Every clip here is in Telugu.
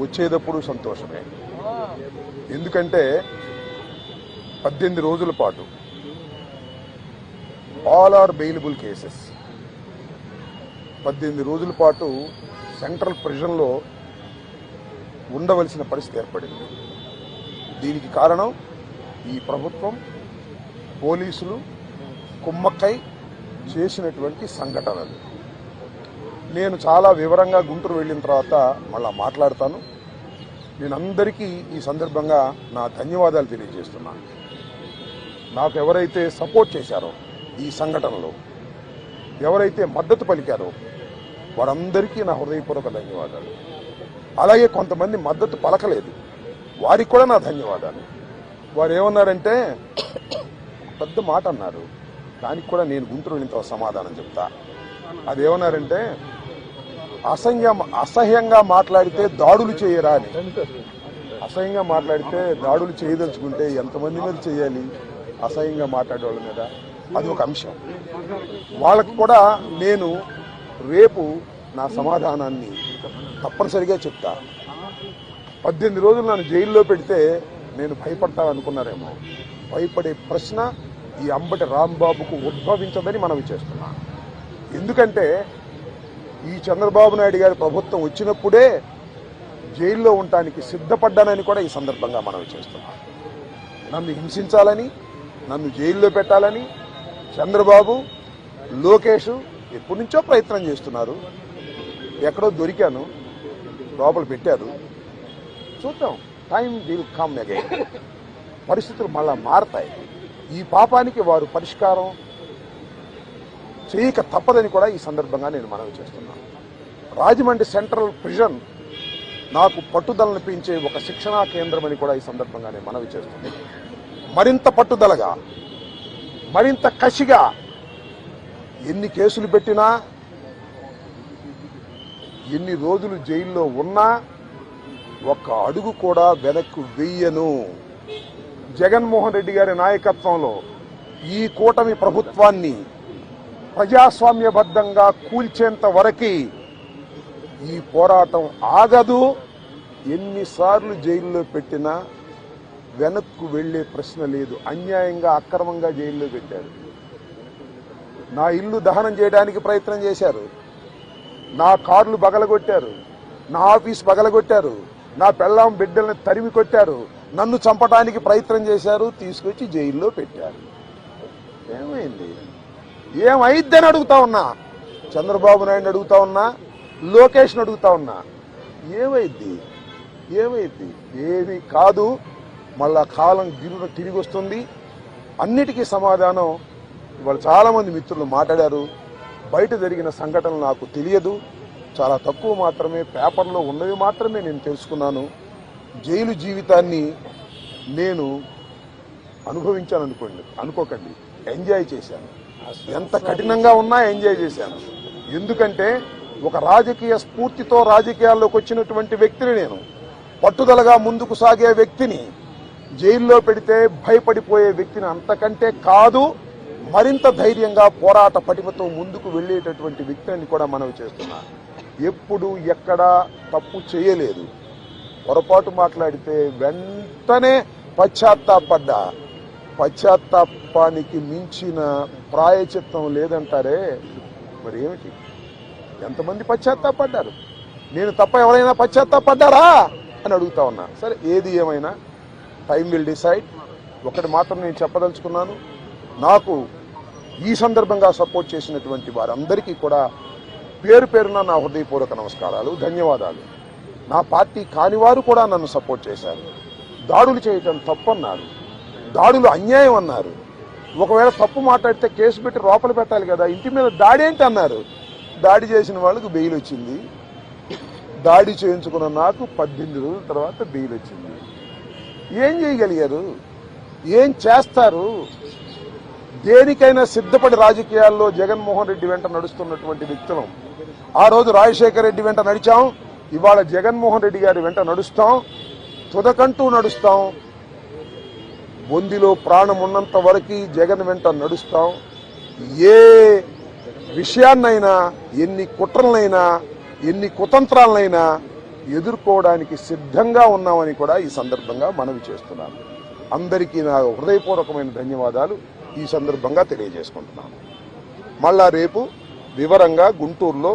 వచ్చేటప్పుడు సంతోషమే. ఎందుకంటే 18 రోజుల పాటు ఆల్ ఆర్ బెయిలబుల్ కేసెస్ 18 రోజుల పాటు సెంట్రల్ ప్రిజన్లో ఉండవలసిన పరిస్థితి ఏర్పడింది. దీనికి కారణం ఈ ప్రభుత్వం, పోలీసులు కుమ్మక్కై చేసినటువంటి సంఘటనలు. నేను చాలా వివరంగా గుంటూరు వెళ్ళిన తర్వాత మళ్ళా మాట్లాడతాను. నేను అందరికీ ఈ సందర్భంగా నా ధన్యవాదాలు తెలియజేస్తున్నాను. నాకు ఎవరైతే సపోర్ట్ చేశారో ఈ సంఘటనలో, ఎవరైతే మద్దతు పలికారో వారందరికీ నా హృదయపూర్వక ధన్యవాదాలు. అలాగే కొంతమంది మద్దతు పలకలేదు, వారికి కూడా నా ధన్యవాదాలు. వారు ఏమన్నారంటే పెద్ద మాట అన్నారు, దానికి కూడా నేను గుంటూరు వెళ్ళిన సమాధానం చెప్తా. అదేమన్నారంటే అసహ్యంగా మాట్లాడితే దాడులు చేయరా అని. అసహ్యంగా మాట్లాడితే దాడులు చేయదలుచుకుంటే ఎంతమంది మీద చేయాలి? అసహ్యంగా మాట్లాడే వాళ్ళ మీద. అది ఒక అంశం. వాళ్ళకు కూడా నేను రేపు నా సమాధానాన్ని తప్పనిసరిగా చెప్తా. 18 రోజులు నన్ను జైల్లో పెడితే నేను భయపడతా అనుకున్నారేమో. భయపడే ప్రశ్న ఈ అంబటి రాంబాబుకు ఉద్భవించదని మనవి చేస్తున్నా. ఎందుకంటే ఈ చంద్రబాబు నాయుడు గారి ప్రభుత్వం వచ్చినప్పుడే జైల్లో ఉండటానికి సిద్ధపడ్డానని కూడా ఈ సందర్భంగా మనవి చేస్తున్నా. నన్ను హింసించాలని, నన్ను జైల్లో పెట్టాలని చంద్రబాబు, లోకేష్ ఎప్పటి నుంచో ప్రయత్నం చేస్తున్నారు. ఎక్కడో దొరికాను, లోపల పెట్టారు. చూద్దాం, టైం విల్ కమ్ అగైన్. పరిస్థితులు మళ్ళా మారతాయి. ఈ పాపానికి వారు పరిష్కారం చేయక తప్పదని కూడా ఈ సందర్భంగా నేను మనవి చేస్తున్నాను. రాజమండ్రి సెంట్రల్ ప్రిజన్ నాకు పట్టుదలను పెంచే ఒక శిక్షణా కేంద్రం అని కూడా ఈ సందర్భంగా నేను మనవి చేస్తున్నాను. మరింత పట్టుదలగా, మరింత కసిగా ఎన్ని కేసులు పెట్టినా, ఎన్ని రోజులు జైల్లో ఉన్నా ఒక్క అడుగు కూడా వెనక్కు వెయ్యను. జగన్మోహన్ రెడ్డి గారి నాయకత్వంలో ఈ కూటమి ప్రభుత్వాన్ని ప్రజాస్వామ్యబద్ధంగా కూల్చేంత వరకు ఈ పోరాటం ఆగదు. ఎన్నిసార్లు జైల్లో పెట్టినా వెనక్కు వెళ్లే ప్రశ్న లేదు. అన్యాయంగా, అక్రమంగా జైల్లో పెట్టారు. నా ఇల్లు దహనం చేయడానికి ప్రయత్నం చేశారు, నా కార్లు బగలగొట్టారు, నా ఆఫీస్ బగలగొట్టారు, నా పెళ్ళాం బిడ్డల్ని తరిమి కొట్టారు, నన్ను చంపడానికి ప్రయత్నం చేశారు, తీసుకొచ్చి జైల్లో పెట్టారు. ఏమైంది? ఏమైద్దని అడుగుతా ఉన్నా. చంద్రబాబు నాయుడు అడుగుతా ఉన్నా, లోకేష్ని అడుగుతా ఉన్నా. ఏమైద్ది? ఏమీ కాదు. మళ్ళా కాలం గిరున తిరిగి వస్తుంది. అన్నిటికీ సమాధానం ఇవాళ చాలామంది మిత్రులు మాట్లాడారు. బయట జరిగిన సంఘటనలు నాకు తెలియదు, చాలా తక్కువ మాత్రమే, పేపర్లో ఉన్నవి మాత్రమే నేను తెలుసుకున్నాను. జైలు జీవితాన్ని నేను అనుభవించాను అనుకోకండి, ఎంజాయ్ చేశాను. ఎంత కఠినంగా ఉన్నా ఎంజాయ్ చేశాను. ఎందుకంటే ఒక రాజకీయ స్ఫూర్తితో రాజకీయాల్లోకి వచ్చినటువంటి వ్యక్తిని నేను, పట్టుదలగా ముందుకు సాగే వ్యక్తిని జైల్లో పెడితే భయపడిపోయే వ్యక్తిని అంతకంటే కాదు, మరింత ధైర్యంగా పోరాట పటిమతో ముందుకు వెళ్లేటటువంటి వ్యక్తిని కూడా మనవి చేస్తున్నా. ఎప్పుడు ఎక్కడా తప్పు చేయలేదు. పొరపాటు మాట్లాడితే వెంటనే పశ్చాత్తాపడ్డా. పశ్చాత్తాపానికి మించిన ప్రాయచిత్తం లేదంటారే, మరి ఏమిటి? ఎంతమంది పశ్చాత్తాపడ్డారు? నేను తప్ప ఎవరైనా పశ్చాత్తాపడ్డారా అని అడుగుతా ఉన్నా. సరే, ఏది ఏమైనా టైం విల్ డిసైడ్. ఒకటి మాత్రం నేను చెప్పదలుచుకున్నాను, నాకు ఈ సందర్భంగా సపోర్ట్ చేసినటువంటి వారందరికీ కూడా పేరు పేరున నా హృదయపూర్వక నమస్కారాలు, ధన్యవాదాలు. నా పార్టీ కానివారు కూడా నన్ను సపోర్ట్ చేశారు. దాడులు చేయటం తప్పన్నారు, దాడులు అన్యాయం అన్నారు. ఒకవేళ తప్పు మాట్లాడితే కేసు పెట్టి లోపల పెట్టాలి కదా, ఇంటి మీద దాడి ఏంటి అన్నారు. దాడి చేసిన వాళ్ళకు బెయిల్ వచ్చింది. దాడి చేయించుకున్న నాకు 18 రోజుల తర్వాత బెయిల్ వచ్చింది. ఏం చేయగలిగారు? ఏం చేస్తారు? దేనికైనా సిద్ధపడి రాజకీయాల్లో జగన్మోహన్ రెడ్డి వెంట నడుస్తున్నటువంటి వ్యక్తులం. ఆ రోజు రాజశేఖర రెడ్డి వెంట నడిచాం, ఇవాళ జగన్మోహన్ రెడ్డి గారి వెంట నడుస్తాం, తుదకంటూ నడుస్తాం. బొందిలో ప్రాణం ఉన్నంత వరకు జగన్ వెంట నడుస్తాం. ఏ విషయాన్నైనా, ఎన్ని కుట్రలనైనా, ఎన్ని కుతంత్రాలనైనా ఎదుర్కోవడానికి సిద్ధంగా ఉన్నామని కూడా ఈ సందర్భంగా మనవి చేస్తున్నాను. అందరికీ నా హృదయపూర్వకమైన ధన్యవాదాలు ఈ సందర్భంగా తెలియజేసుకుంటున్నాను. మళ్ళా రేపు వివరంగా గుంటూరులో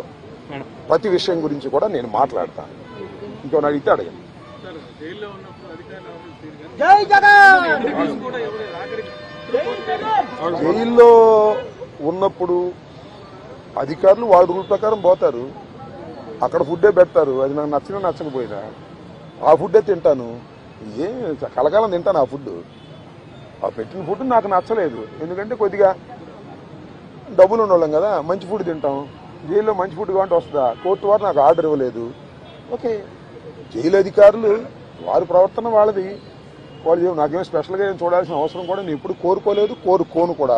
ప్రతి విషయం గురించి కూడా నేను మాట్లాడతాను. ఇంకోని అడిగితే అడగండి. జైల్లో ఉన్నప్పుడు అధికారులు వాళ్ళ రూల్ ప్రకారం పోతారు, అక్కడ ఫుడ్డే పెడతారు. అది నాకు నచ్చినా నచ్చకపోయినా ఆ ఫుడ్డే తింటాను. కలకాలం తింటాను ఆ ఫుడ్. ఆ పెట్టిన ఫుడ్ నాకు నచ్చలేదు, ఎందుకంటే కొద్దిగా డబ్బులు ఉండవాళ్ళం కదా, మంచి ఫుడ్ తింటాం. జైల్లో మంచి ఫుడ్ కావాలంటే వస్తుందా? కోర్టు వారు నాకు ఆర్డర్ ఇవ్వలేదు. ఓకే, జైలు అధికారులు వారి ప్రవర్తన వాళ్ళది, వాళ్ళు నాకేమో స్పెషల్గా ఏం చూడాల్సిన అవసరం కూడా నేను ఎప్పుడు కోరుకోలేదు, కోరుకోను కూడా.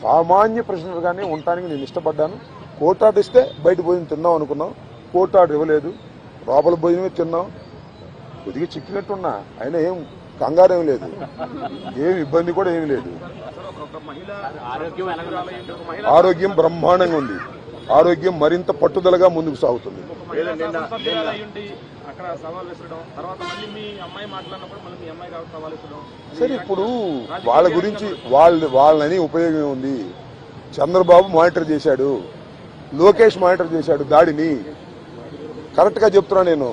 సామాన్య ప్రశ్నలుగానే ఉండటానికి నేను ఇష్టపడ్డాను. కోర్టు ఆర్డర్ ఇస్తే బయట భోజనం తిందాం అనుకున్నాం, కోర్టు ఆర్డర్ ఇవ్వలేదు, లోపల భోజనమే తిన్నాం. కొద్దిగా చిక్కినట్టున్నా, అయినా ఏం కంగారు ఏం లేదు, ఏం ఇబ్బంది కూడా ఏమి లేదు. ఆరోగ్యం బ్రహ్మాండంగా ఉంది, ఆరోగ్యం మరింత పట్టుదలగా ముందుకు సాగుతుంది. సరే, ఇప్పుడు వాళ్ళ గురించి వాళ్ళని ఉపయోగం ఉంది. చంద్రబాబు మానిటర్ చేశాడు, లోకేష్ మానిటర్ చేశాడు దాడిని. కరెక్ట్ గా చెప్తున్నా నేను,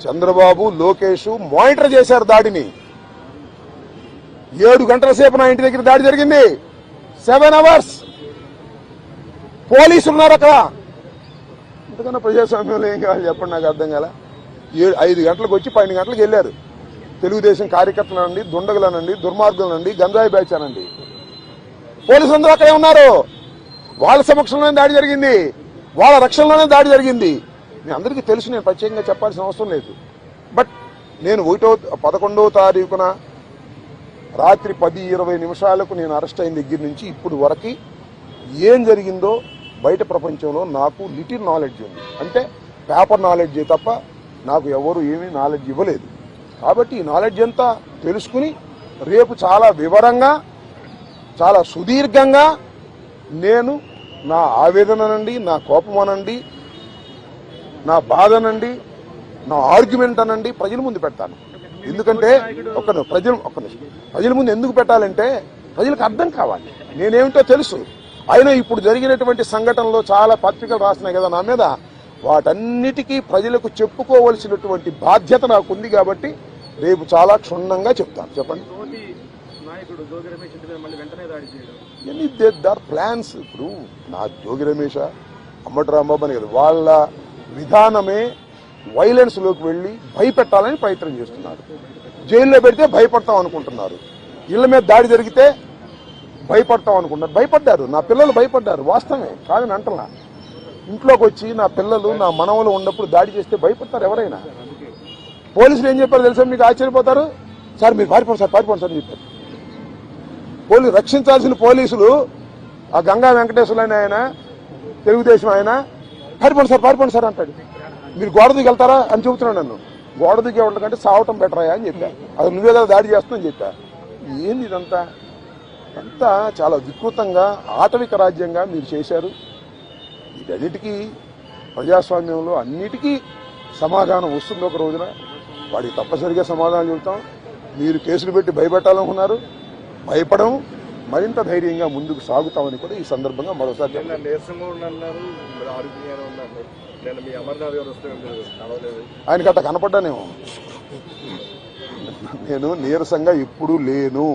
చంద్రబాబు లోకేష్ మానిటర్ చేశారు దాడిని. 7 గంటల సేపు నా ఇంటి దగ్గర దాడి జరిగింది. 7 hours పోలీసులు ఉన్నారు అక్కడ. ఇంతకన్నా ప్రజాస్వామ్యంలో ఏం కావాలి చెప్పండి, నాకు అర్థం కాల. 5 గంటలకు వచ్చి 12 గంటలకు వెళ్ళారు. తెలుగుదేశం కార్యకర్తలనండి, దుండగులనండి, దుర్మార్గులనండి, గంజాయి బ్యాచ్ అనండి, పోలీసులందరూ అక్కడే ఉన్నారు. వాళ్ళ సమక్షంలోనే దాడి జరిగింది, వాళ్ళ రక్షణలోనే దాడి జరిగింది. మీ అందరికీ తెలుసు, నేను ప్రత్యేకంగా చెప్పాల్సిన అవసరం లేదు. బట్ నేను 11వ తారీఖున రాత్రి 10:20 నేను అరెస్ట్ అయిన దగ్గర నుంచి ఇప్పుడు వరకు ఏం జరిగిందో బయట ప్రపంచంలో నాకు లిటిల్ నాలెడ్జ్ ఉంది. అంటే పేపర్ నాలెడ్జే తప్ప నాకు ఎవరు ఏమీ నాలెడ్జ్ ఇవ్వలేదు. కాబట్టి ఈ నాలెడ్జ్ అంతా తెలుసుకుని రేపు చాలా వివరంగా, చాలా సుదీర్ఘంగా నేను నా ఆవేదననండి, నా కోపం అనండి, నా బాధ అనండి, నా ఆర్గ్యుమెంట్ అనండి ప్రజల ముందు పెడతాను. ఎందుకంటే ప్రజల ముందు ఎందుకు పెట్టాలంటే ప్రజలకు అర్థం కావాలి, నేనేమిటో తెలుసు. అయినా ఇప్పుడు జరిగినటువంటి సంఘటనలో చాలా పత్రికలు రాసినాయి కదా నా మీద, వాటన్నిటికీ ప్రజలకు చెప్పుకోవలసినటువంటి బాధ్యత నాకు ఉంది. కాబట్టి రేపు చాలా క్షుణ్ణంగా చెప్తాను. చెప్పండి, ప్లాన్స్. ఇప్పుడు నా జోగి రమేష్, అమ్మటి రాంబాబు అని కదా, వాళ్ళ విధానమే వైలెన్స్ లోకి వెళ్లి భయపెట్టాలని ప్రయత్నం చేస్తున్నారు. జైల్లో పెడితే భయపడతాం అనుకుంటున్నారు, ఇళ్ల మీద దాడి జరిగితే భయపడతాం అనుకుంటున్నారు. భయపడ్డారు, నా పిల్లలు భయపడ్డారు, వాస్తవమే కాదని అంటలా. ఇంట్లోకి వచ్చి నా పిల్లలు, నా మనవలు ఉన్నప్పుడు దాడి చేస్తే భయపడతారు ఎవరైనా. పోలీసులు ఏం చెప్పారు తెలుసా, మీకు ఆశ్చర్యపోతారు. సార్ మీరు పారిపోండి సార్, పారిపోండి సార్ అని చెప్పారు. రక్షించాల్సిన పోలీసులు, ఆ గంగా వెంకటేశ్వరులు ఆయన తెలుగుదేశం ఆయన, పారిపోండి సార్ అంటాడు. మీరు గోడ దిగి వెళ్తారా అని చెబుతున్నాడు నన్ను. గోడ దిగే వాళ్ళకంటే సావటం బెటరాయా అని చెప్పా. అది నువ్వే కదా దాడి చేస్తున్నావు చెప్పా. ఏంది ఇదంతా? అంతా చాలా వికృతంగా, ఆటవిక రాజ్యంగా మీరు చేశారు. వీటన్నిటికీ ప్రజాస్వామ్యంలో అన్నిటికీ సమాధానం వస్తుంది ఒక రోజున. వాడికి తప్పనిసరిగా సమాధానం చెబుతాం. మీరు కేసులు పెట్టి భయపెట్టాలనుకున్నారు, భయపడం, మరింత ధైర్యంగా ముందుకు సాగుతామని కూడా ఈ సందర్భంగా మరోసారి ఆయనకి అట్లా కనపడ్డానేమో. నేను నీరసంగా ఎప్పుడూ లేను,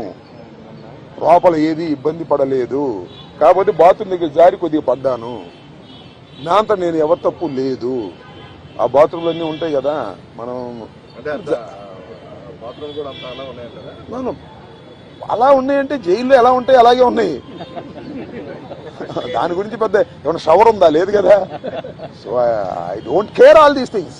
లోపల ఏది ఇబ్బంది పడలేదు. కాకపోతే బాత్రూమ్ దగ్గర జారి కొద్దిగా పడ్డాను, దాంతో నేను ఎవరి తప్పు లేదు. ఆ బాత్రూమ్లు అన్నీ ఉంటాయి కదా, మనం అలా ఉన్నాయంటే జైల్లో ఎలా ఉంటాయి అలాగే ఉన్నాయి. దాని గురించి పెద్ద ఏమైనా షవర్ ఉందా? లేదు కదా. So I don't care all these things.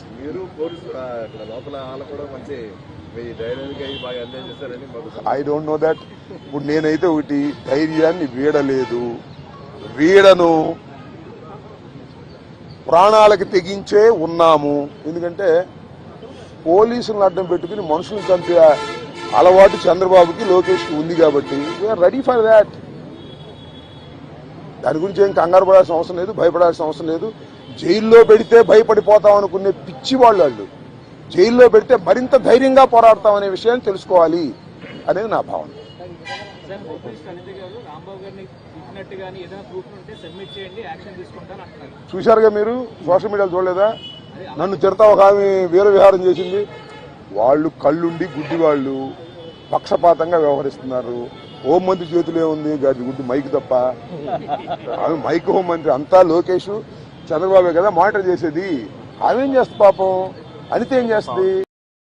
I don't know that. ఇప్పుడు నేనైతే ఒకటి, ధైర్యాన్ని వీడలేదు, వీడను, ప్రాణాలకు తెగించే ఉన్నాము. ఎందుకంటే పోలీసులను అడ్డం పెట్టుకుని మనుషులను చంపే అలవాటు చంద్రబాబుకి, లోకేష్కి ఉంది. కాబట్టి వీఆర్ రెడీ ఫర్ దాట్. దాని గురించి ఏం కంగారు పడాల్సిన అవసరం లేదు, భయపడాల్సిన అవసరం లేదు. జైల్లో పెడితే భయపడిపోతాం అనుకునే పిచ్చి వాళ్ళు జైల్లో పెడితే మరింత ధైర్యంగా పోరాడతాం అనే విషయాన్ని తెలుసుకోవాలి అనేది నా భావన. చూశారుగా మీరు, సోషల్ మీడియాలో చూడలేదా? నన్ను తిడతా ఒక ఆమె వీర విహారం చేసింది. వాళ్ళు కళ్ళుండి గుడ్డి వాళ్ళు పక్షపాతంగా వ్యవహరిస్తున్నారు. హోంమంత్రి చేతిలో ఉంది గారి గుడ్డి మైక్ తప్ప. ఆమె మైక్ హోంమంత్రి అంతా లోకేష్ చంద్రబాబే కదా మానిటర్ చేసేది. ఆమె ఏం చేస్తుంది పాపం? అనిత ఏం చేస్తుంది?